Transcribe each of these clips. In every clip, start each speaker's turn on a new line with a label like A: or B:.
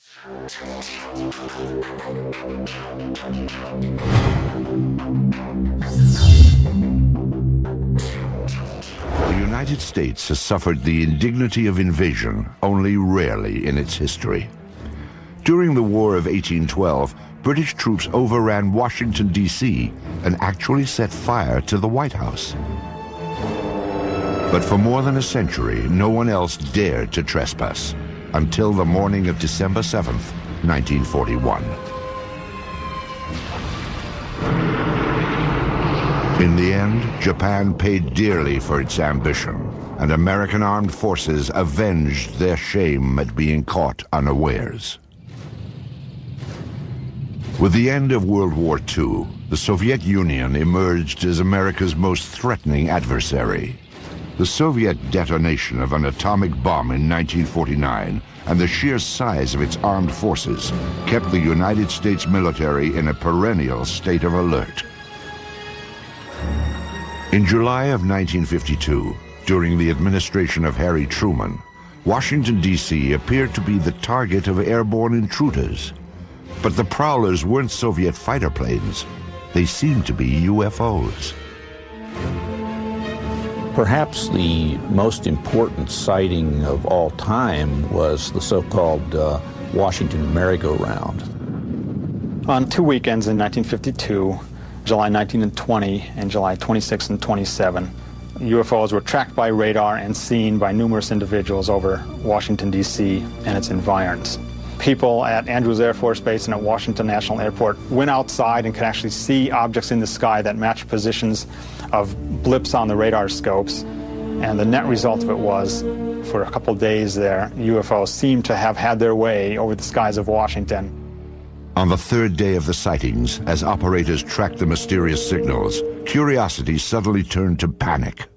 A: The United States has suffered the indignity of invasion only rarely in its history. During the War of 1812, British troops overran Washington, D.C. and actually set fire to the White House. But for more than a century, no one else dared to trespass until the morning of December 7th, 1941. In the end, Japan paid dearly for its ambition, and American armed forces avenged their shame at being caught unawares. With the end of World War II, the Soviet Union emerged as America's most threatening adversary. The Soviet detonation of an atomic bomb in 1949 and the sheer size of its armed forces kept the United States military in a perennial state of alert. In July of 1952, during the administration of Harry Truman, Washington, D.C. appeared to be the target of airborne intruders. But the prowlers weren't Soviet fighter planes. They seemed to be UFOs.
B: Perhaps the most important sighting of all time was the so-called Washington merry-go-round.
C: On 2 weekends in 1952, July 19 and 20, and July 26 and 27, UFOs were tracked by radar and seen by numerous individuals over Washington, D.C. and its environs. People at Andrews Air Force Base and at Washington National Airport went outside and could actually see objects in the sky that matched positions of blips on the radar scopes. And the net result of it was, for a couple days there, UFOs seemed to have had their way over the skies of Washington.
A: On the third day of the sightings, as operators tracked the mysterious signals, curiosity suddenly turned to panic.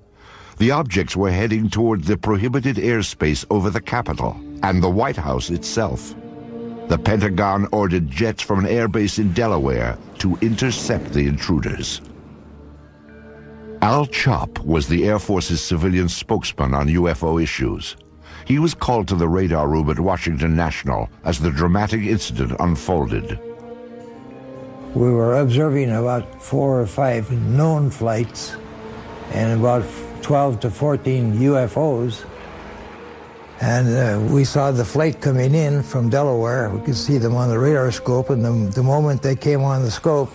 A: The objects were heading toward the prohibited airspace over the Capitol and the White House itself. The Pentagon ordered jets from an airbase in Delaware to intercept the intruders. Al Chop was the Air Force's civilian spokesman on UFO issues. He was called to the radar room at Washington National as the dramatic incident unfolded.
D: We were observing about 4 or 5 known flights and about 12 to 14 UFOs. And we saw the flight coming in from Delaware. We could see them on the radar scope, and the moment they came on the scope,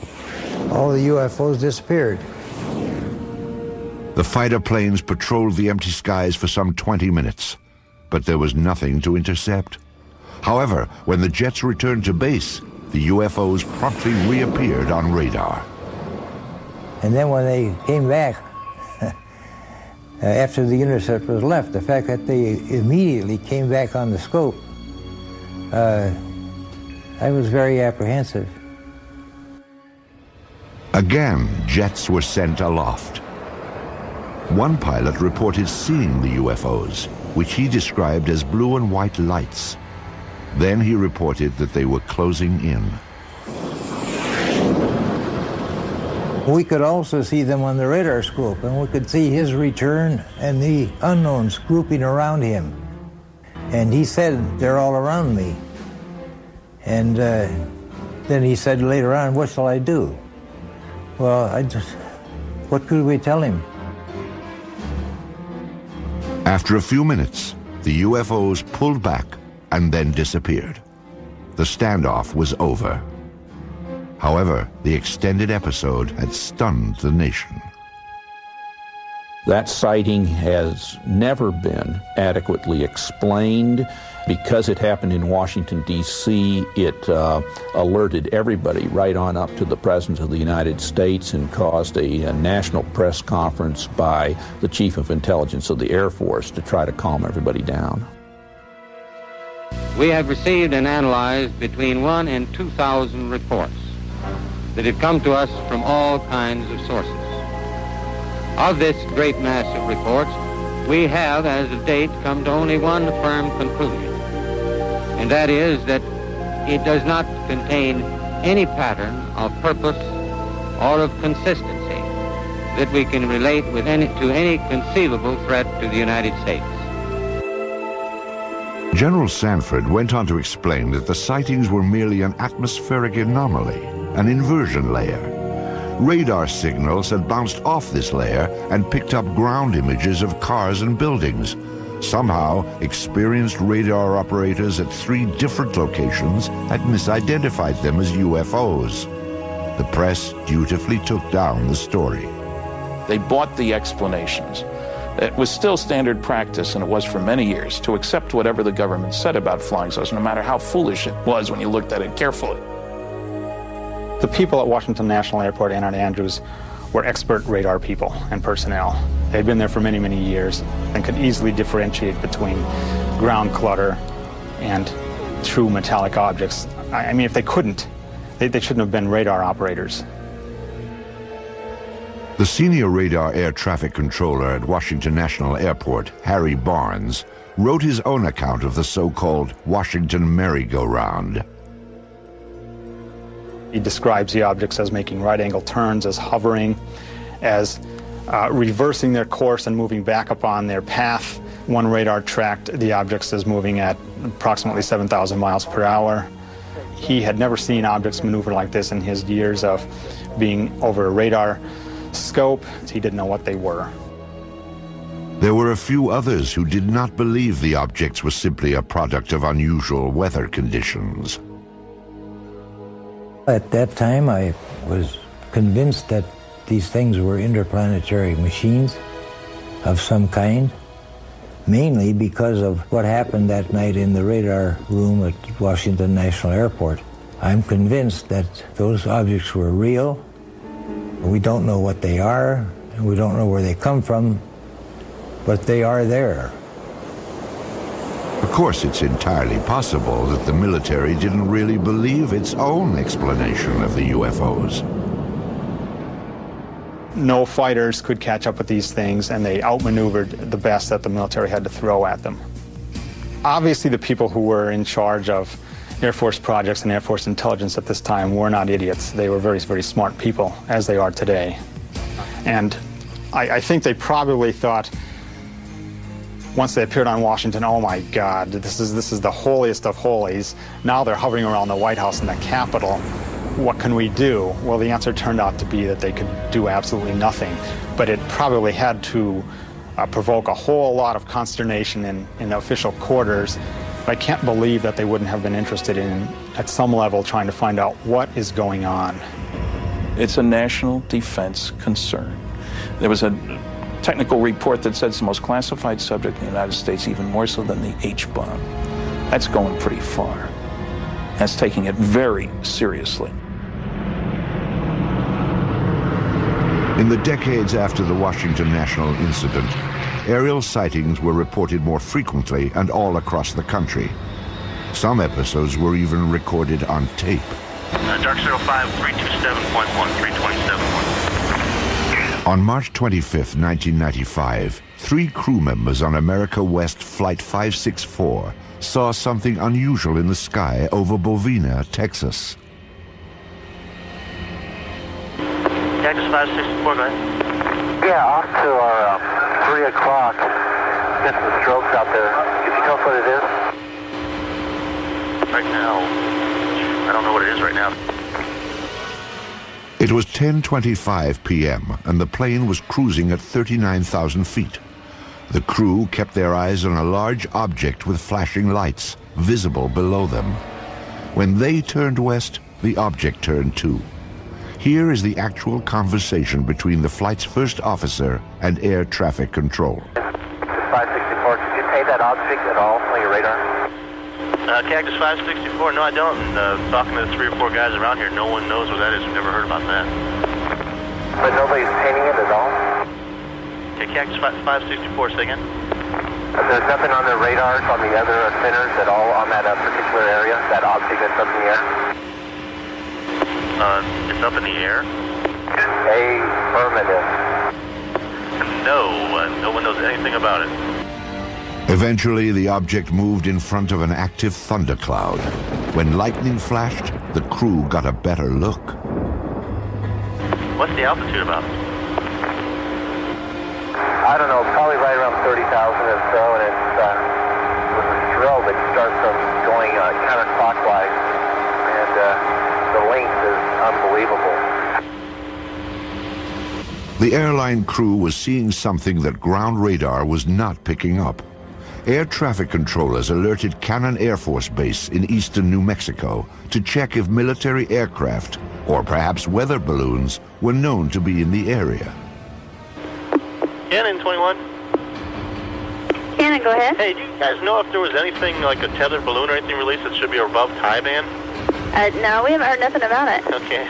D: all the UFOs disappeared.
A: The fighter planes patrolled the empty skies for some 20 minutes, but there was nothing to intercept. However, when the jets returned to base, the UFOs promptly reappeared on radar.
D: And then when they came back, after the interceptors left, the fact that they immediately came back on the scope, I was very apprehensive.
A: Again, jets were sent aloft. One pilot reported seeing the UFOs, which he described as blue and white lights. Then he reported that they were closing in.
D: We could also see them on the radar scope, and we could see his return and the unknowns grouping around him. And he said, "They're all around me." And then he said later on, "What shall I do?" Well, what could we tell him?
A: After a few minutes, the UFOs pulled back and then disappeared. The standoff was over. However, the extended episode had stunned the nation.
B: That sighting has never been adequately explained. Because it happened in Washington, D.C., it alerted everybody right on up to the President of the United States and caused a national press conference by the Chief of Intelligence of the Air Force to try to calm everybody down.
E: We have received and analyzed between 1 and 2,000 reports that have come to us from all kinds of sources. Of this great mass of reports, we have, as of date, come to only one firm conclusion, and that is that it does not contain any pattern of purpose or of consistency that we can relate to any conceivable threat to the United States.
A: General Sanford went on to explain that the sightings were merely an atmospheric anomaly, an inversion layer. Radar signals had bounced off this layer and picked up ground images of cars and buildings. Somehow, experienced radar operators at 3 different locations had misidentified them as UFOs. The press dutifully took down the story.
F: They bought the explanations. It was still standard practice, and it was for many years, to accept whatever the government said about flying saucers, no matter how foolish it was when you looked at it carefully.
C: The people at Washington National Airport and at Andrews were expert radar people and personnel. They'd been there for many, many years and could easily differentiate between ground clutter and true metallic objects. I mean, if they couldn't, they shouldn't have been radar operators.
A: The senior radar air traffic controller at Washington National Airport, Harry Barnes, wrote his own account of the so-called Washington merry-go-round.
C: He describes the objects as making right-angle turns, as hovering, as reversing their course and moving back upon their path. One radar tracked the objects as moving at approximately 7,000 miles per hour. He had never seen objects maneuver like this in his years of being over a radar scope. He didn't know what they were.
A: There were a few others who did not believe the objects were simply a product of unusual weather conditions.
D: At that time, I was convinced that these things were interplanetary machines of some kind, mainly because of what happened that night in the radar room at Washington National Airport. I'm convinced that those objects were real. We don't know what they are, and we don't know where they come from, but they are there.
A: Of course, it's entirely possible that the military didn't really believe its own explanation of the UFOs.
C: No fighters could catch up with these things, and they outmaneuvered the best that the military had to throw at them. Obviously, the people who were in charge of Air Force projects and Air Force intelligence at this time were not idiots. They were very, very smart people, as they are today. And I think they probably thought, once they appeared on Washington, oh my God, this is the holiest of holies. Now they're hovering around the White House and the Capitol. What can we do? Well, the answer turned out to be that they could do absolutely nothing. But it probably had to provoke a whole lot of consternation in official quarters. I can't believe that they wouldn't have been interested in, at some level, trying to find out what is going on.
F: It's a national defense concern. There was a technical report that said it's the most classified subject in the United States, even more so than the H-bomb. That's going pretty far. That's taking it very seriously.
A: In the decades after the Washington National incident, aerial sightings were reported more frequently and all across the country. Some episodes were even recorded on tape.
G: Dark 05, 327.1, 327.1.
A: On March 25, 1995, 3 crew members on America West Flight 564 saw something unusual in the sky over Bovina, Texas.
G: Cactus 564, go ahead.
H: Yeah, off to our 3 o'clock. Get some strokes out there. Can you tell us what it is?
G: Right now, I don't know what it is right now.
A: It was 10:25 p.m. and the plane was cruising at 39,000 feet. The crew kept their eyes on a large object with flashing lights, visible below them. When they turned west, the object turned too. Here is the actual conversation between the flight's first officer and air traffic control.
H: 564, did you pay that object at all on your radar?
G: Cactus 564, no I don't. And talking to the 3 or 4 guys around here, no one knows what that is. We've never heard about that.
H: But nobody's painting it at all?
G: Okay, Cactus 564, say again?
H: There's nothing on the radars on the other centers at all on that particular area, that object that's up in the air?
G: It's up in the air?
H: Affirmative.
G: No, no one knows anything about it.
A: Eventually, the object moved in front of an active thundercloud. When lightning flashed, the crew got a better look.
G: What's the altitude about?
H: I don't know, probably right around 30,000 or so, and it was a thrill that start them going counterclockwise, and the length is unbelievable.
A: The airline crew was seeing something that ground radar was not picking up. Air traffic controllers alerted Cannon Air Force Base in eastern New Mexico to check if military aircraft, or perhaps weather balloons, were known to be in the area.
G: Cannon 21.
I: Cannon, go ahead.
G: Hey, do you guys know if there was anything like a tethered balloon or anything released that should be above tie band?
I: No, we haven't heard nothing about it.
G: Okay.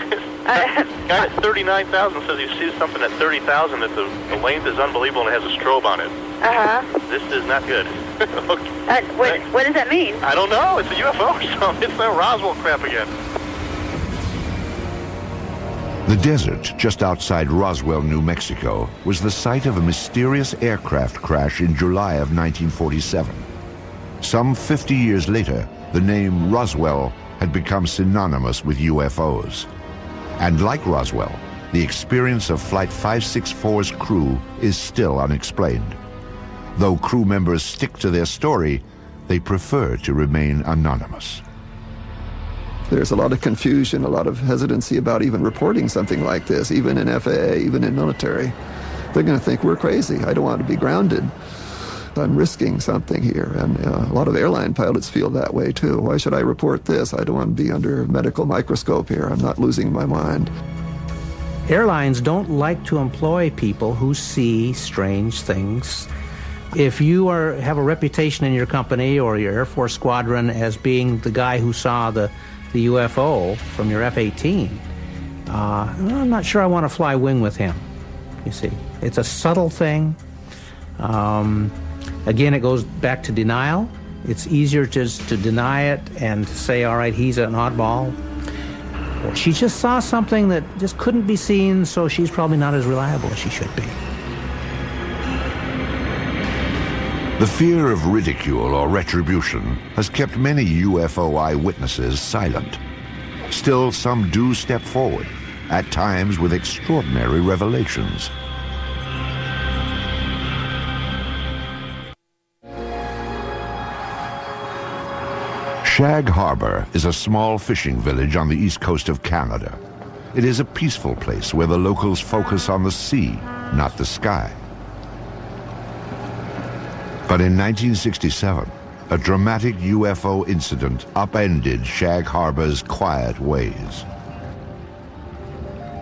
G: Guy at 39,000 says he sees something at 30,000 that the length is unbelievable and it has a strobe on it.
I: Uh-huh.
G: This is not good. Okay.
I: What does that mean?
G: I don't know. It's a UFO or something. It's that Roswell crap again.
A: The desert just outside Roswell, New Mexico, was the site of a mysterious aircraft crash in July of 1947. Some 50 years later, the name Roswell had become synonymous with UFOs. And like Roswell, the experience of Flight 564's crew is still unexplained. Though crew members stick to their story, they prefer to remain anonymous.
J: There's a lot of confusion, a lot of hesitancy about even reporting something like this, even in FAA, even in military. They're going to think we're crazy. I don't want to be grounded. I'm risking something here, and a lot of airline pilots feel that way too. Why should I report this? I don't want to be under a medical microscope here. I'm not losing my mind.
K: Airlines don't like to employ people who see strange things. If you have a reputation in your company or your Air Force squadron as being the guy who saw the UFO from your F-18, I'm not sure I want to fly wing with him, you see. It's a subtle thing. Again, it goes back to denial. It's easier just to deny it and to say, all right, he's an oddball. Or she just saw something that just couldn't be seen, so she's probably not as reliable as she should be.
A: The fear of ridicule or retribution has kept many UFO eyewitnesses silent. Still, some do step forward, at times with extraordinary revelations. Shag Harbor is a small fishing village on the east coast of Canada. It is a peaceful place where the locals focus on the sea, not the sky. But in 1967, a dramatic UFO incident upended Shag Harbor's quiet ways.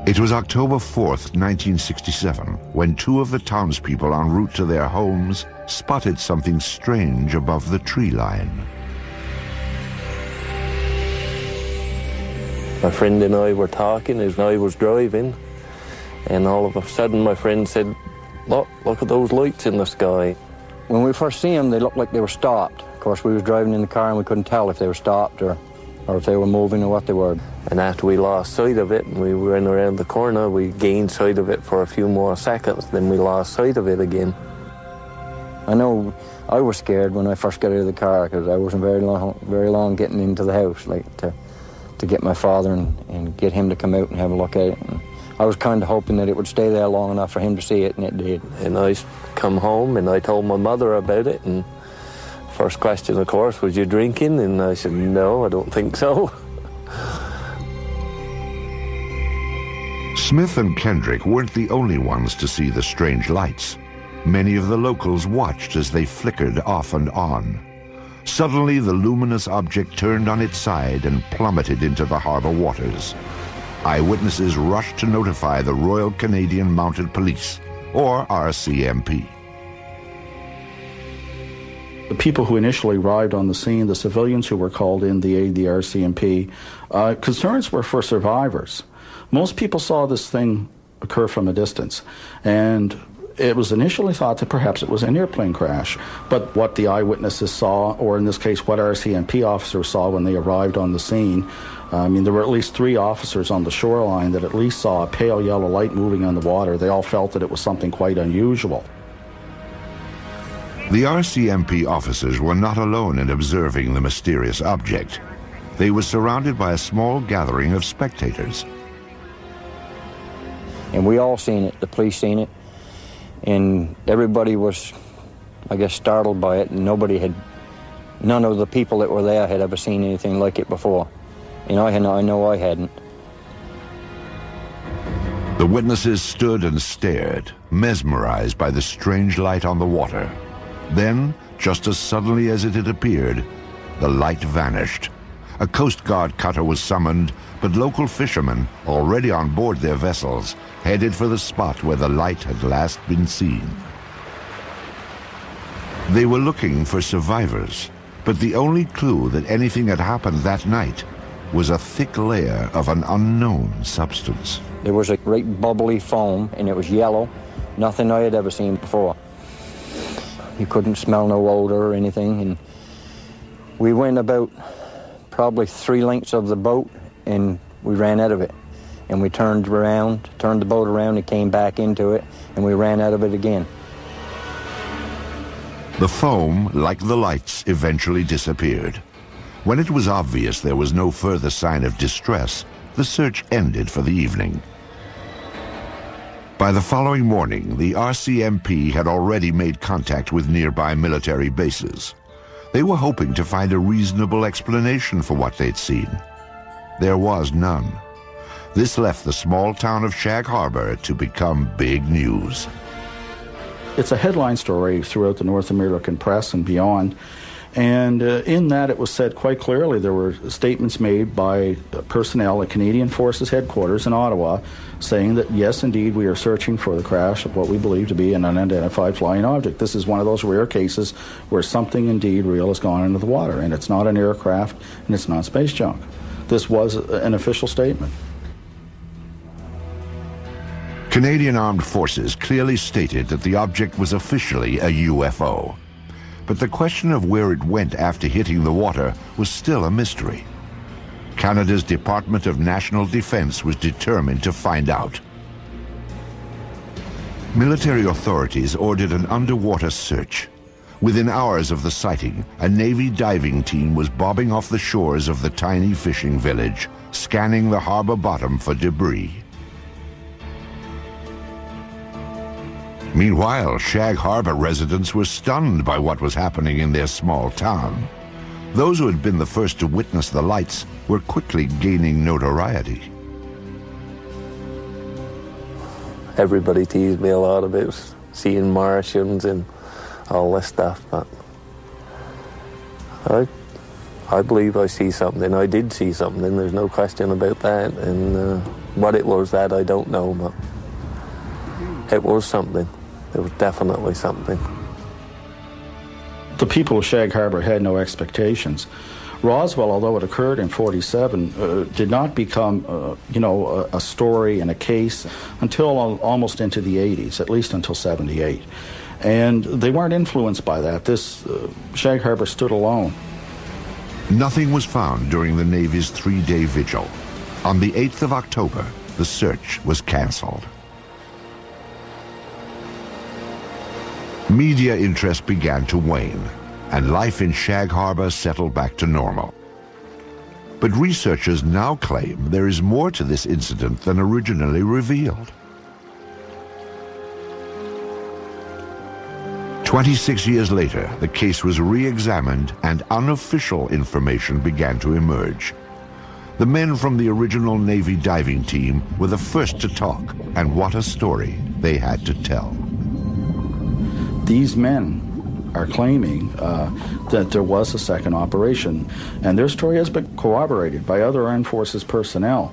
A: It was October 4th, 1967, when two of the townspeople en route to their homes spotted something strange above the tree line.
L: My friend and I were talking as I was driving, and all of a sudden my friend said, look at those lights in the sky.
M: When we first seen them, they looked like they were stopped. Of course, we was driving in the car and we couldn't tell if they were stopped or if they were moving or what they were.
L: And after we lost sight of it and we went around the corner, we gained sight of it for a few more seconds, then we lost sight of it again.
M: I know I was scared when I first got out of the car because I wasn't very long getting into the house, like to get my father and get him to come out and have a look at it. And I was kind of hoping that it would stay there long enough for him to see it, and it did.
L: And I come home and I told my mother about it, and first question, of course, was you drinking? And I said, no, I don't think so.
A: Smith and Kendrick weren't the only ones to see the strange lights. Many of the locals watched as they flickered off and on. Suddenly, the luminous object turned on its side and plummeted into the harbor waters. Eyewitnesses rushed to notify the Royal Canadian Mounted Police, or RCMP.
N: The people who initially arrived on the scene, the civilians who were called in to aid the RCMP, concerns were for survivors. Most people saw this thing occur from a distance, and it was initially thought that perhaps it was an airplane crash, but what the eyewitnesses saw, or in this case what RCMP officers saw when they arrived on the scene, there were at least 3 officers on the shoreline that at least saw a pale yellow light moving on the water. They all felt that it was something quite unusual.
A: The RCMP officers were not alone in observing the mysterious object. They were surrounded by a small gathering of spectators.
M: And we all seen it, the police seen it, and everybody was, I guess, startled by it, and nobody had None of the people that were there had ever seen anything like it before. And I know I hadn't.
A: The witnesses stood and stared, mesmerized by the strange light on the water. Then, just as suddenly as it had appeared, the light vanished. A Coast Guard cutter was summoned, but local fishermen, already on board their vessels, headed for the spot where the light had last been seen. They were looking for survivors, but the only clue that anything had happened that night was a thick layer of an unknown substance.
M: There was a great bubbly foam, and it was yellow. Nothing I had ever seen before. You couldn't smell no odor or anything. And we went about probably 3 lengths of the boat, and we ran out of it. And we turned the boat around, and came back into it, and we ran out of it again.
A: The foam, like the lights, eventually disappeared. When it was obvious there was no further sign of distress, the search ended for the evening. By the following morning, the RCMP had already made contact with nearby military bases. They were hoping to find a reasonable explanation for what they'd seen. There was none. This left the small town of Shag Harbor to become big news.
N: It's a headline story throughout the North American press and beyond. And in that, it was said quite clearly, there were statements made by personnel at Canadian Forces headquarters in Ottawa saying that, yes, indeed, we are searching for the crash of what we believe to be an unidentified flying object. This is one of those rare cases where something indeed real has gone into the water, and it's not an aircraft, and it's not space junk. This was an official statement.
A: Canadian Armed Forces clearly stated that the object was officially a UFO. But the question of where it went after hitting the water was still a mystery. Canada's Department of National Defence was determined to find out. Military authorities ordered an underwater search. Within hours of the sighting, a Navy diving team was bobbing off the shores of the tiny fishing village, scanning the harbor bottom for debris. Meanwhile, Shag Harbor residents were stunned by what was happening in their small town. Those who had been the first to witness the lights were quickly gaining notoriety.
L: Everybody teased me a lot about seeing Martians and all this stuff, but I believe I see something. I did see something, there's no question about that. And what it was, that I don't know, but it was something. It was definitely something.
N: The people of Shag Harbor had no expectations. Roswell, although it occurred in '47, did not become, a story and a case until almost into the '80s, at least until '78. And they weren't influenced by that. Shag Harbor stood alone.
A: Nothing was found during the Navy's 3-day vigil. On the 8th of October, the search was canceled. Media interest began to wane, and life in Shag Harbor settled back to normal. But researchers now claim there is more to this incident than originally revealed. 26 years later, the case was re-examined and unofficial information began to emerge. The men from the original Navy diving team were the first to talk, and what a story they had to tell.
N: These men are claiming that there was a second operation, and their story has been corroborated by other Armed Forces personnel,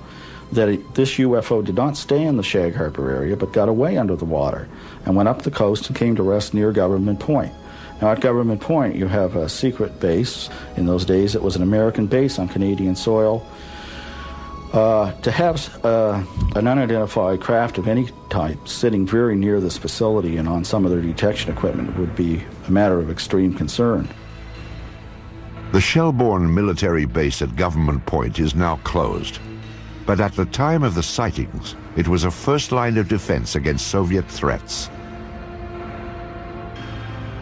N: that this UFO did not stay in the Shag Harbor area, but got away under the water and went up the coast and came to rest near Government Point. Now, at Government Point, you have a secret base. In those days, it was an American base on Canadian soil. To have an unidentified craft of any type sitting very near this facility and on some of their detection equipment would be a matter of extreme concern.
A: The Shelbourne military base at Government Point is now closed. But at the time of the sightings, it was a first line of defense against Soviet threats.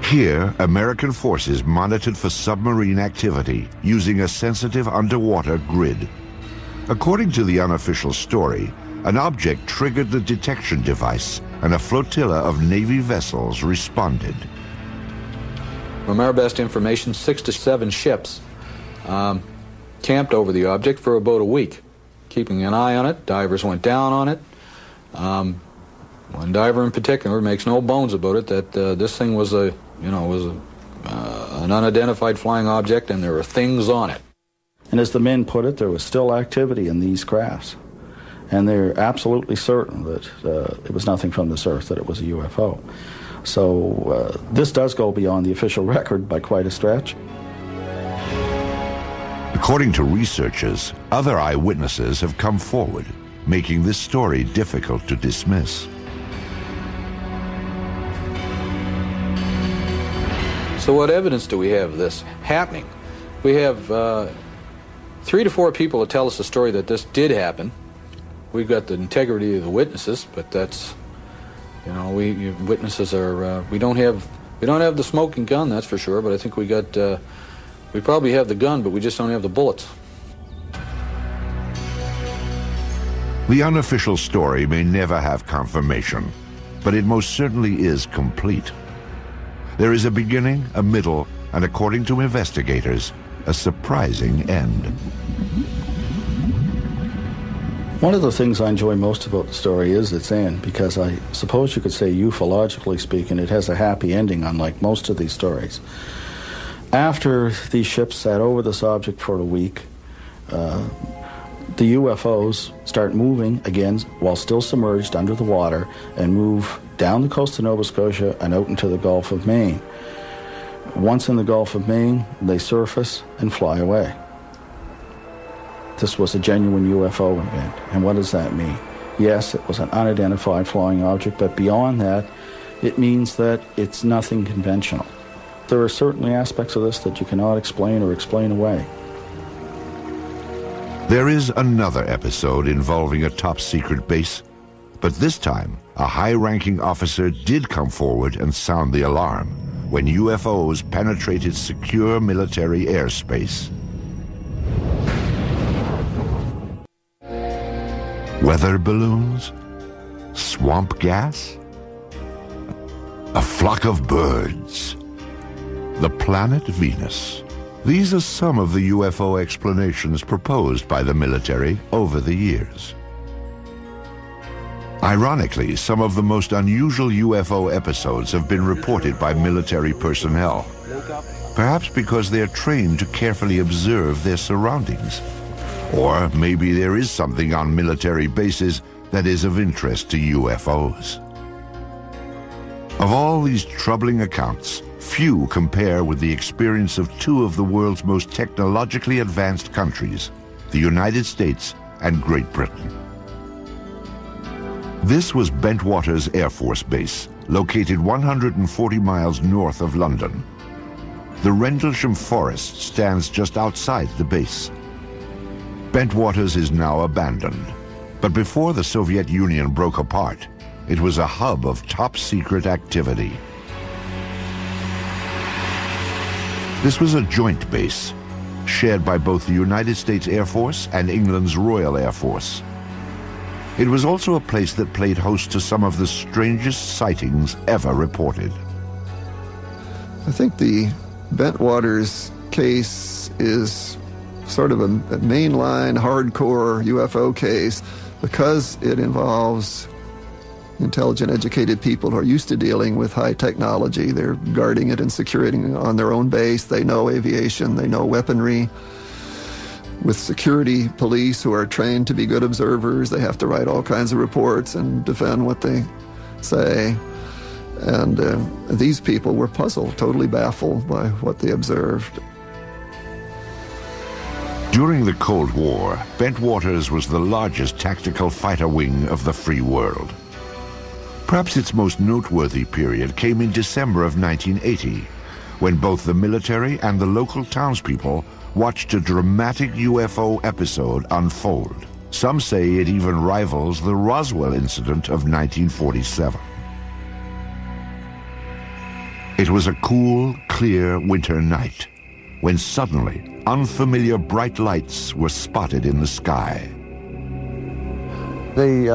A: Here, American forces monitored for submarine activity using a sensitive underwater grid. According to the unofficial story, an object triggered the detection device and a flotilla of Navy vessels responded.
O: From our best information, 6 to 7 ships camped over the object for about a week, keeping an eye on it. Divers went down on it. One diver in particular makes no bones about it that this thing was an unidentified flying object, and there were things on it.
N: And as the men put it, there was still activity in these crafts. And they're absolutely certain that it was nothing from this earth, that it was a UFO. So this does go beyond the official record by quite a stretch.
A: According to researchers, other eyewitnesses have come forward, making this story difficult to dismiss.
O: So what evidence do we have of this happening? We have 3 to 4 people that tell us the story that this did happen. We've got the integrity of the witnesses, but that's, witnesses are, we don't have the smoking gun, that's for sure, but I think we probably have the gun, but we just don't have the bullets.
A: The unofficial story may never have confirmation, but it most certainly is complete. There is a beginning, a middle, and according to investigators, a surprising end.
N: One of the things I enjoy most about the story is its end, because I suppose you could say, ufologically speaking, it has a happy ending, unlike most of these stories. After these ships sat over this object for a week, the UFOs start moving again while still submerged under the water and move down the coast of Nova Scotia and out into the Gulf of Maine. Once in the Gulf of Maine, they surface and fly away. This was a genuine UFO event. And what does that mean? Yes, it was an unidentified flying object, but beyond that, it means that it's nothing conventional. There are certainly aspects of this that you cannot explain or explain away.
A: There is another episode involving a top-secret base, but this time, a high-ranking officer did come forward and sound the alarm when UFOs penetrated secure military airspace. Weather balloons? Swamp gas? A flock of birds? The planet Venus? These are some of the UFO explanations proposed by the military over the years. Ironically, some of the most unusual UFO episodes have been reported by military personnel, perhaps because they are trained to carefully observe their surroundings. Or maybe there is something on military bases that is of interest to UFOs. Of all these troubling accounts, few compare with the experience of 2 of the world's most technologically advanced countries, the United States and Great Britain. This was Bentwaters Air Force Base, located 140 miles north of London. The Rendlesham Forest stands just outside the base. Bentwaters is now abandoned, but before the Soviet Union broke apart, it was a hub of top-secret activity. This was a joint base, shared by both the United States Air Force and England's Royal Air Force. It was also a place that played host to some of the strangest sightings ever reported.
J: I think the Bentwaters case is sort of a mainline, hardcore UFO case because it involves intelligent, educated people who are used to dealing with high technology. They're guarding it and securing it on their own base. They know aviation, they know weaponry. With security police who are trained to be good observers, they have to write all kinds of reports and defend what they say. And these people were puzzled, totally baffled by what they observed.
A: During the Cold War, Bentwaters was the largest tactical fighter wing of the free world. Perhaps its most noteworthy period came in December of 1980, when both the military and the local townspeople watched a dramatic UFO episode unfold. Some say it even rivals the Roswell incident of 1947. It was a cool, clear winter night when suddenly unfamiliar bright lights were spotted in the sky.
P: They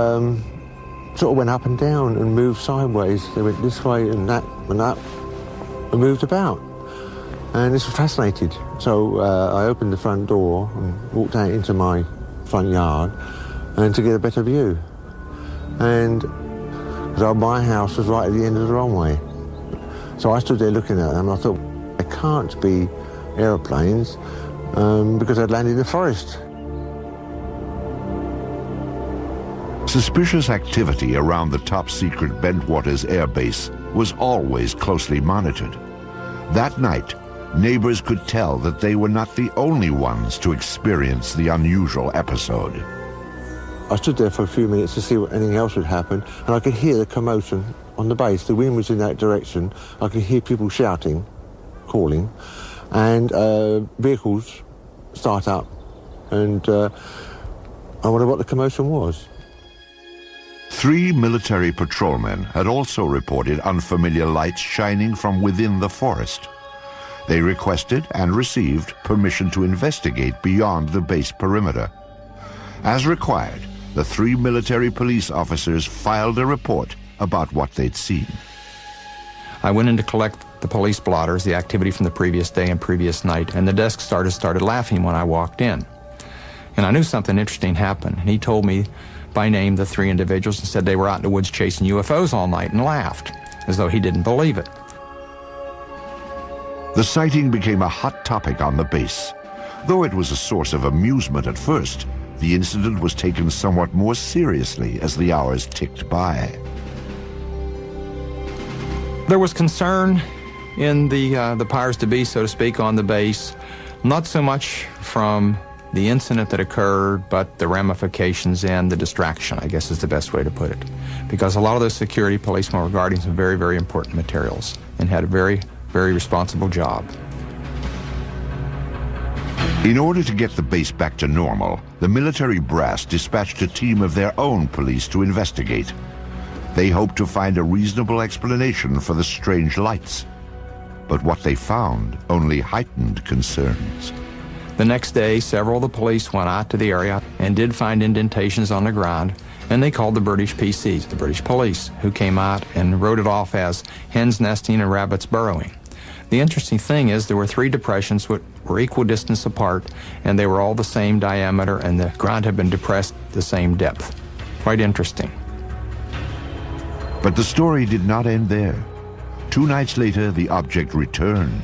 P: sort of went up and down and moved sideways. They went this way and that, and moved about. and this was fascinated. So I opened the front door and walked out into my front yard and to get a better view. And my house was right at the end of the runway. So I stood there looking at them and I thought, it can't be aeroplanes because I'd landed in the forest.
A: Suspicious activity around the top-secret Bentwaters Air Base was always closely monitored. That night, neighbors could tell that they were not the only ones to experience the unusual episode.
P: I stood there for a few minutes to see what anything else would happen, and I could hear the commotion on the base. The wind was in that direction. I could hear people shouting, calling, and vehicles start up, and I wondered what the commotion was.
A: 3 military patrolmen had also reported unfamiliar lights shining from within the forest. They requested and received permission to investigate beyond the base perimeter. As required, the 3 military police officers filed a report about what they'd seen.
Q: I went in to collect the police blotters, the activity from the previous day and previous night, and the desk started laughing when I walked in. And I knew something interesting happened, and he told me by name the 3 individuals and said they were out in the woods chasing UFOs all night, and laughed, as though he didn't believe it.
A: The sighting became a hot topic on the base. Though it was a source of amusement at first, the incident was taken somewhat more seriously as the hours ticked by.
Q: There was concern in the powers to be, so to speak, on the base, not so much from the incident that occurred, but the ramifications and the distraction, I guess is the best way to put it. Because a lot of those security policemen were guarding some very, very important materials and had a very, very responsible job.
A: In order to get the base back to normal, the military brass dispatched a team of their own police to investigate. They hoped to find a reasonable explanation for the strange lights. But what they found only heightened concerns.
Q: The next day, several of the police went out to the area and did find indentations on the ground, and they called the British PCs, the British police, who came out and wrote it off as hens nesting and rabbits burrowing. The interesting thing is there were 3 depressions which were equal distance apart, and they were all the same diameter, and the ground had been depressed the same depth. Quite interesting.
A: But the story did not end there. 2 nights later, the object returned.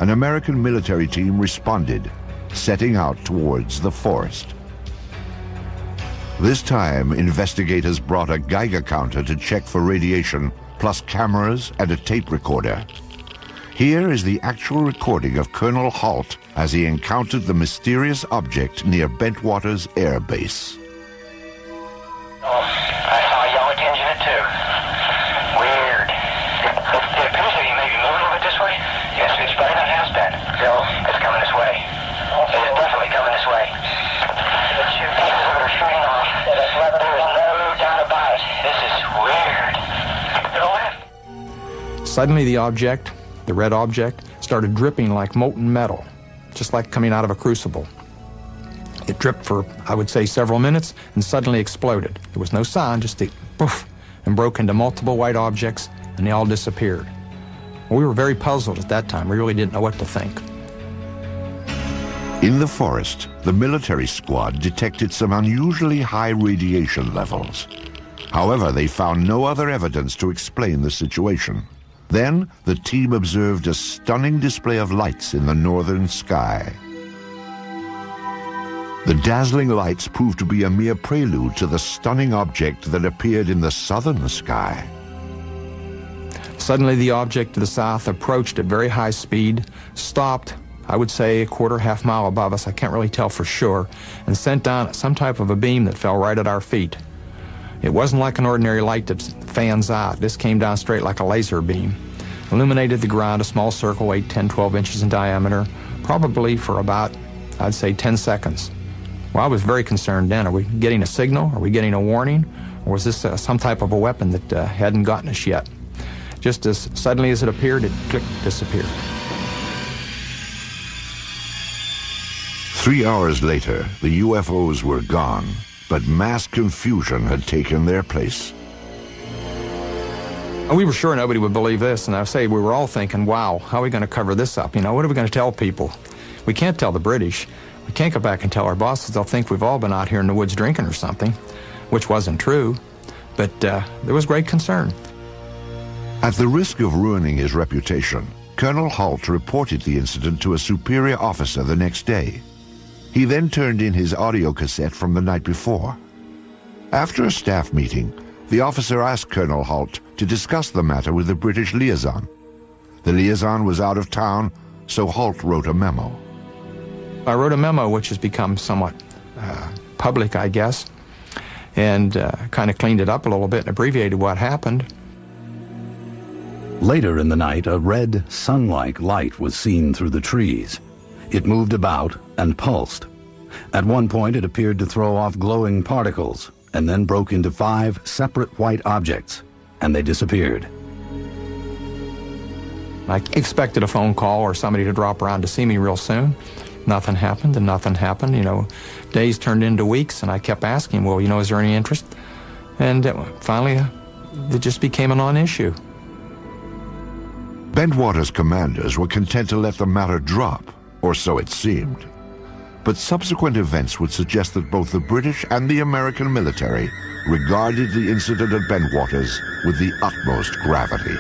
A: An American military team responded, setting out towards the forest. This time, investigators brought a Geiger counter to check for radiation, plus cameras and a tape recorder. Here is the actual recording of Colonel Halt as he encountered the mysterious object near Bentwaters Air Base.
R: Oh, I saw a yellow tinge in it too. Weird. It appears that he may be moving a little bit this way. Yes, it's better than it has been. So, it's coming this way. It is definitely coming this way. The two pieces of it are shooting off. There is no doubt about it. This is weird. Go ahead.
Q: Suddenly the object, the red object, started dripping like molten metal, just like coming out of a crucible. It dripped for, I would say, several minutes and suddenly exploded. There was no sound, just a poof, and broke into multiple white objects, and they all disappeared. We were very puzzled at that time. We really didn't know what to think.
A: In the forest, the military squad detected some unusually high radiation levels. However, they found no other evidence to explain the situation. Then, the team observed a stunning display of lights in the northern sky. The dazzling lights proved to be a mere prelude to the stunning object that appeared in the southern sky.
Q: Suddenly, the object to the south approached at very high speed, stopped, I would say a quarter, half mile above us, I can't really tell for sure, and sent down some type of a beam that fell right at our feet. It wasn't like an ordinary light that fans out. This came down straight like a laser beam. Illuminated the ground, a small circle, 8, 10, 12 inches in diameter, probably for about, I'd say, 10 seconds. Well, I was very concerned then. Are we getting a signal? Are we getting a warning? Or was this some type of a weapon that hadn't gotten us yet? Just as suddenly as it appeared, it clicked, disappeared.
A: 3 hours later, the UFOs were gone, but mass confusion had taken their place.
Q: We were sure nobody would believe this, and I say we were all thinking, wow, how are we going to cover this up? You know, what are we going to tell people? We can't tell the British. We can't go back and tell our bosses. They'll think we've all been out here in the woods drinking or something, which wasn't true. But there was great concern.
A: At the risk of ruining his reputation, Colonel Halt reported the incident to a superior officer the next day. He then turned in his audio cassette from the night before. After a staff meeting, the officer asked Colonel Halt to discuss the matter with the British liaison. The liaison was out of town, so Halt wrote a memo.
Q: I wrote a memo which has become somewhat public, I guess, and kind of cleaned it up a little bit and abbreviated what happened.
S: Later in the night, a red, sun-like light was seen through the trees. It moved about and pulsed. At one point, it appeared to throw off glowing particles, and then broke into 5 separate white objects, and they disappeared.
Q: I expected a phone call or somebody to drop around to see me real soon. Nothing happened, and nothing happened. You know, days turned into weeks, and I kept asking, well, you know, is there any interest? And finally, it just became a non-issue.
A: Bentwater's commanders were content to let the matter drop, or so it seemed. But subsequent events would suggest that both the British and the American military regarded the incident at Bentwaters with the utmost gravity.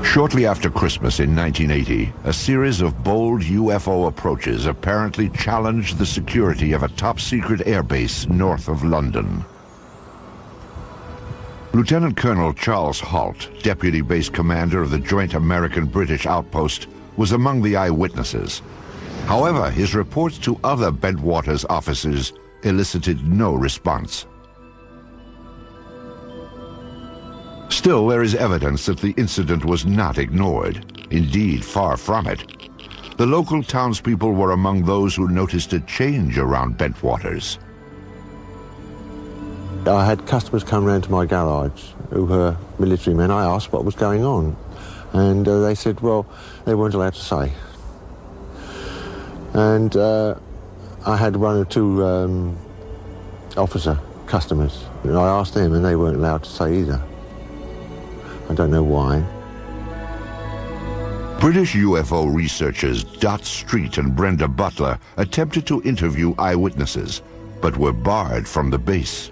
A: Shortly after Christmas in 1980, a series of bold UFO approaches apparently challenged the security of a top-secret airbase north of London. Lieutenant Colonel Charles Halt, Deputy Base Commander of the Joint American-British Outpost, was among the eyewitnesses. However, his reports to other Bentwaters officers elicited no response. Still, there is evidence that the incident was not ignored. Indeed, far from it. The local townspeople were among those who noticed a change around Bentwaters.
P: I had customers come round to my garage who were military men. I asked what was going on, and they said, well, they weren't allowed to say. And I had 1 or 2 officer customers, and I asked them, and they weren't allowed to say either. I don't know why.
A: British UFO researchers Dot Street and Brenda Butler attempted to interview eyewitnesses, but were barred from the base.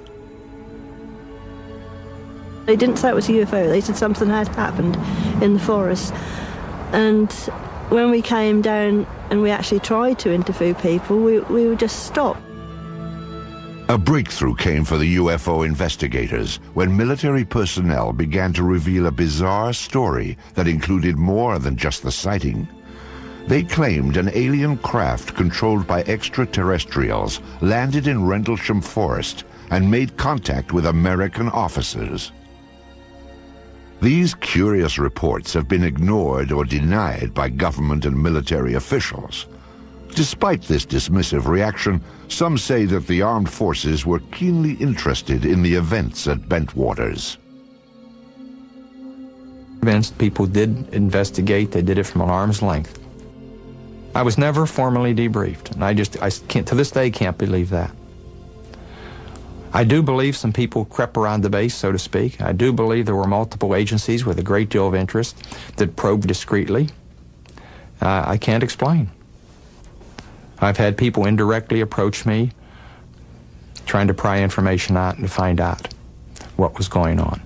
T: They didn't say it was a UFO, they said something had happened in the forest. And when we came down and we actually tried to interview people, we were just stopped.
A: A breakthrough came for the UFO investigators when military personnel began to reveal a bizarre story that included more than just the sighting. They claimed an alien craft controlled by extraterrestrials landed in Rendlesham Forest and made contact with American officers. These curious reports have been ignored or denied by government and military officials. Despite this dismissive reaction, some say that the armed forces were keenly interested in the events at Bentwaters.
Q: People did investigate. They did it from an arm's length. I was never formally debriefed, and I can't, to this day, can't believe that. I do believe some people crept around the base, so to speak. I do believe there were multiple agencies with a great deal of interest that probed discreetly. I can't explain. I've had people indirectly approach me trying to pry information out and to find out what was going on.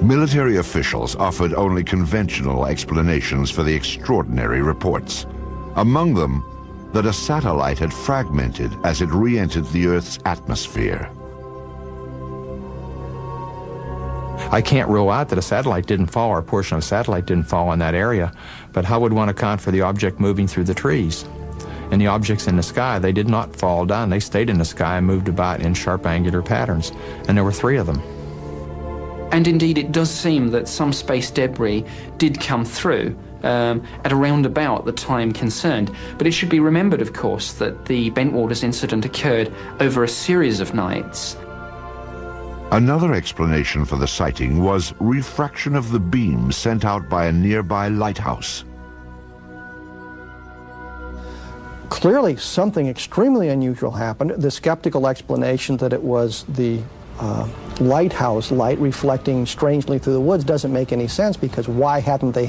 A: Military officials offered only conventional explanations for the extraordinary reports. Among them, that a satellite had fragmented as it re-entered the Earth's atmosphere.
Q: I can't rule out that a satellite didn't fall, or a portion of a satellite didn't fall in that area, but how would one account for the object moving through the trees? And the objects in the sky, they did not fall down. They stayed in the sky and moved about in sharp angular patterns, and there were 3 of them.
U: And indeed, it does seem that some space debris did come through at around about the time concerned. But it should be remembered, of course, that the Bentwaters incident occurred over a series of nights.
A: Another explanation for the sighting was refraction of the beam sent out by a nearby lighthouse.
B: Clearly, something extremely unusual happened. The skeptical explanation that it was the lighthouse light reflecting strangely through the woods doesn't make any sense, because why hadn't they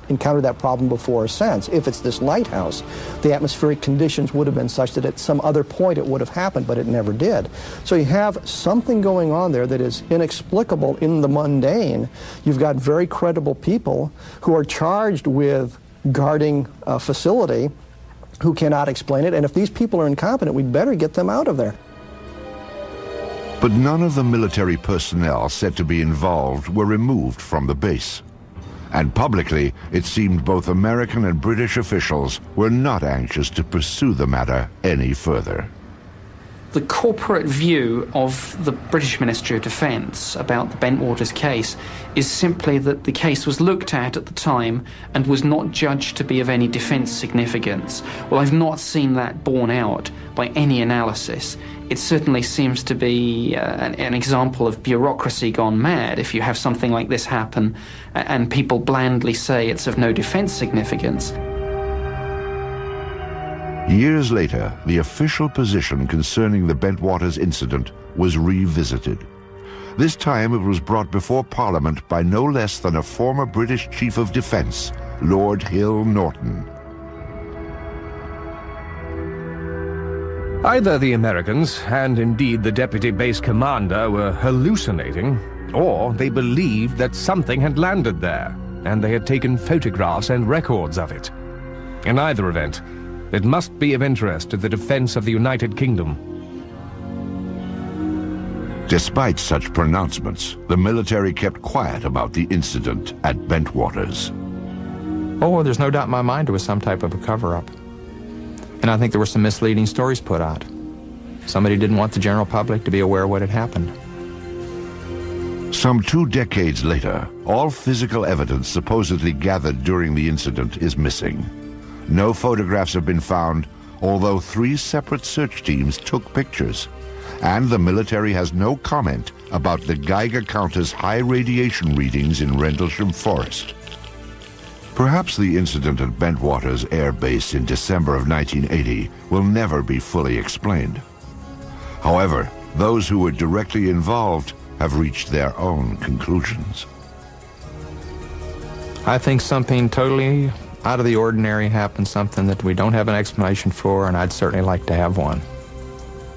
B: encountered that problem before since? If it's this lighthouse, the atmospheric conditions would have been such that at some other point it would have happened, but it never did. So you have something going on there that is inexplicable in the mundane. You've got very credible people who are charged with guarding a facility who cannot explain it, and if these people are incompetent, we'd better get them out of there.
A: But none of the military personnel said to be involved were removed from the base. And publicly, it seemed both American and British officials were not anxious to pursue the matter any further.
U: The corporate view of the British Ministry of Defence about the Bentwaters case is simply that the case was looked at the time and was not judged to be of any defence significance. Well, I've not seen that borne out by any analysis. It certainly seems to be an example of bureaucracy gone mad if you have something like this happen and people blandly say it's of no defence significance.
A: Years later, the official position concerning the Bentwaters incident was revisited. This time it was brought before Parliament by no less than a former British Chief of Defence, Lord Hill Norton.
V: Either the Americans, and indeed the deputy base commander, were hallucinating, or they believed that something had landed there, and they had taken photographs and records of it. In either event, it must be of interest to the defense of the United Kingdom.
A: Despite such pronouncements, the military kept quiet about the incident at Bentwaters.
Q: Oh, there's no doubt in my mind it was some type of a cover-up. And I think there were some misleading stories put out. Somebody didn't want the general public to be aware of what had happened.
A: Some 2 decades later, all physical evidence supposedly gathered during the incident is missing. No photographs have been found, although 3 separate search teams took pictures. And the military has no comment about the Geiger counter's high radiation readings in Rendlesham Forest. Perhaps the incident at Bentwaters Air Base in December of 1980 will never be fully explained. However, those who were directly involved have reached their own conclusions.
Q: I think something totally out of the ordinary happened, something that we don't have an explanation for, and I'd certainly like to have one.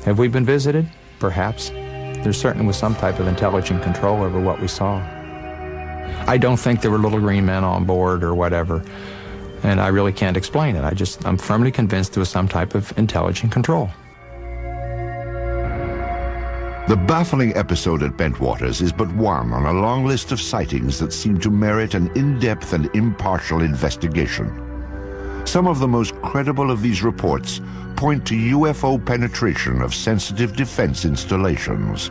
Q: Have we been visited? Perhaps. There certainly was some type of intelligent control over what we saw. I don't think there were little green men on board or whatever, and I really can't explain it. I'm firmly convinced there was some type of intelligent control.
A: The baffling episode at Bentwaters is but one on a long list of sightings that seem to merit an in-depth and impartial investigation. Some of the most credible of these reports point to UFO penetration of sensitive defense installations.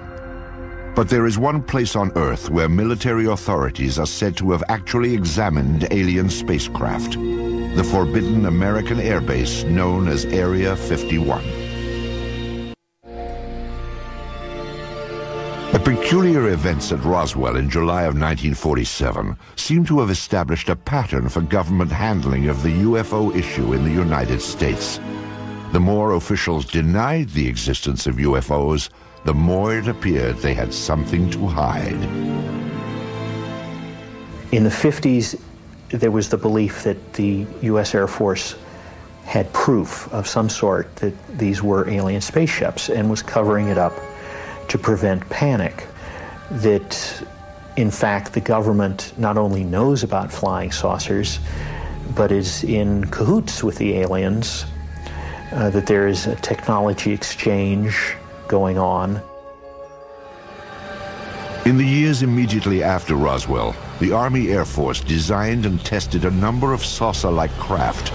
A: But there is one place on Earth where military authorities are said to have actually examined alien spacecraft: the forbidden American airbase known as Area 51. The peculiar events at Roswell in July of 1947 seem to have established a pattern for government handling of the UFO issue in the United States. The more officials denied the existence of UFOs, the more it appeared they had something to hide.
W: In the 50s, there was the belief that the U.S. Air Force had proof of some sort that these were alien spaceships and was covering it up to prevent panic. That, in fact, the government not only knows about flying saucers, but is in cahoots with the aliens, that there is a technology exchange going on.
A: In the years immediately after Roswell, the Army Air Force designed and tested a number of saucer-like craft,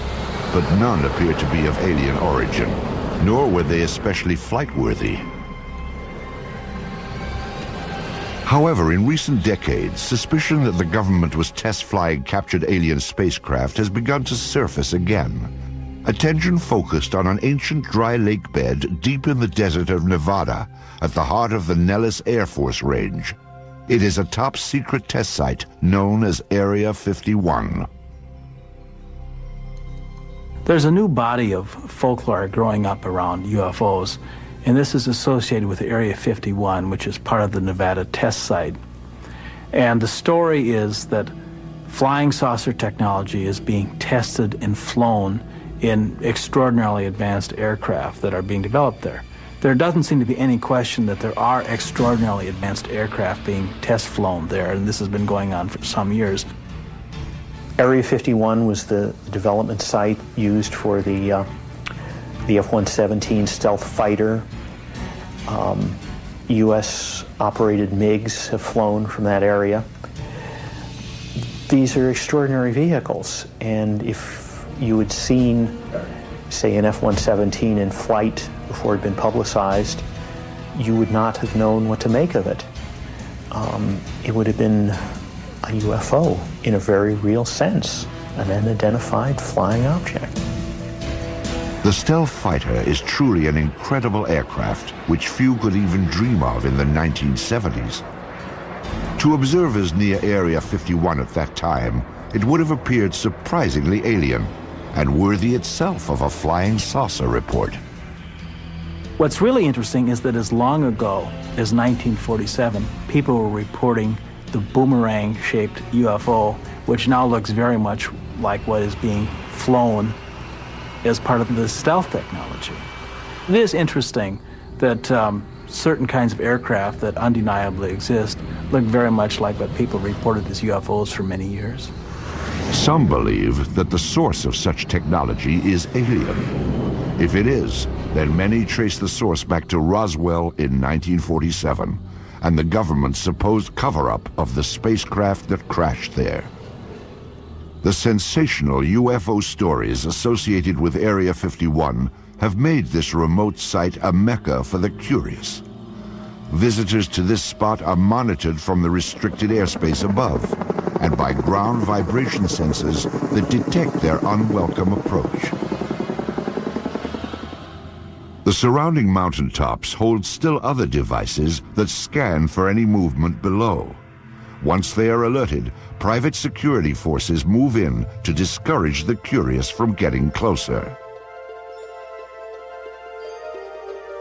A: but none appeared to be of alien origin, nor were they especially flight-worthy. However, in recent decades, suspicion that the government was test-flying captured alien spacecraft has begun to surface again. Attention focused on an ancient dry lake bed deep in the desert of Nevada, at the heart of the Nellis Air Force Range. It is a top-secret test site known as Area 51.
C: There's a new body of folklore growing up around UFOs, and this is associated with Area 51, which is part of the Nevada test site. And the story is that flying saucer technology is being tested and flown in extraordinarily advanced aircraft that are being developed there. There doesn't seem to be any question that there are extraordinarily advanced aircraft being test flown there, and this has been going on for some years.
W: Area 51 was the development site used for the F-117 stealth fighter. U.S.-operated MiGs have flown from that area. These are extraordinary vehicles, and if you had seen, say, an F-117 in flight before it had been publicized, you would not have known what to make of it. It would have been a UFO in a very real sense, an unidentified flying object.
A: The stealth fighter is truly an incredible aircraft which few could even dream of in the 1970s. To observers near Area 51 at that time, it would have appeared surprisingly alien and worthy itself of a flying saucer report.
C: What's really interesting is that as long ago as 1947, people were reporting the boomerang-shaped UFO, which now looks very much like what is being flown as part of the stealth technology. It is interesting that certain kinds of aircraft that undeniably exist look very much like what people reported as UFOs for many years.
A: Some believe that the source of such technology is alien. If it is, then many trace the source back to Roswell in 1947 and the government's supposed cover-up of the spacecraft that crashed there. The sensational UFO stories associated with Area 51 have made this remote site a mecca for the curious. Visitors to this spot are monitored from the restricted airspace above and by ground vibration sensors that detect their unwelcome approach. The surrounding mountaintops hold still other devices that scan for any movement below. Once they are alerted, private security forces move in to discourage the curious from getting closer.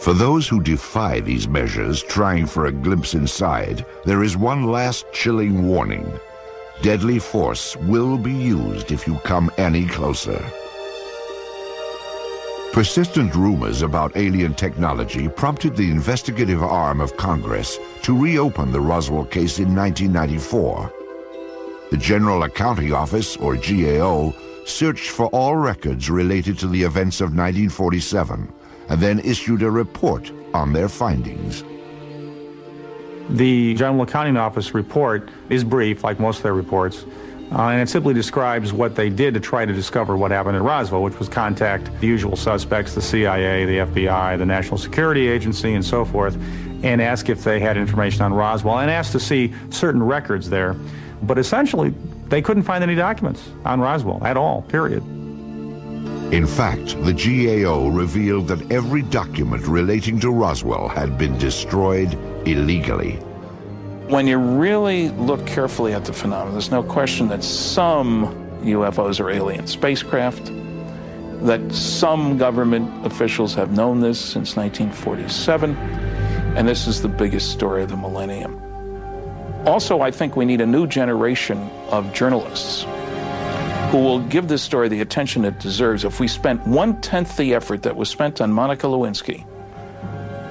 A: For those who defy these measures, trying for a glimpse inside, there is one last chilling warning. Deadly force will be used if you come any closer. Persistent rumors about alien technology prompted the investigative arm of Congress to reopen the Roswell case in 1994. The General Accounting Office, or GAO, searched for all records related to the events of 1947 and then issued a report on their findings.
F: The General Accounting Office report is brief, like most of their reports, and it simply describes what they did to try to discover what happened in Roswell, which was contact the usual suspects, the CIA, the FBI, the National Security Agency, and so forth, and ask if they had information on Roswell, and ask to see certain records there. But essentially, they couldn't find any documents on Roswell at all, period.
A: In fact, the GAO revealed that every document relating to Roswell had been destroyed illegally.
F: When you really look carefully at the phenomenon, there's no question that some UFOs are alien spacecraft, that some government officials have known this since 1947, and this is the biggest story of the millennium. Also, I think we need a new generation of journalists who will give this story the attention it deserves. If we spent 1/10 the effort that was spent on Monica Lewinsky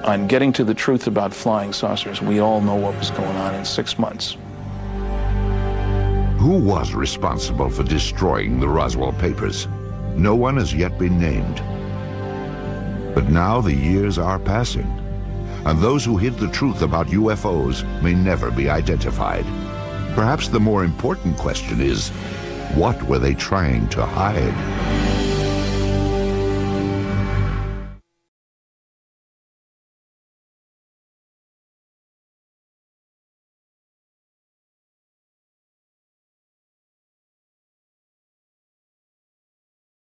F: on getting to the truth about flying saucers, we all know what was going on in 6 months.
A: Who was responsible for destroying the Roswell papers? No one has yet been named. But now the years are passing, and those who hid the truth about UFOs may never be identified. Perhaps the more important question is, what were they trying to hide?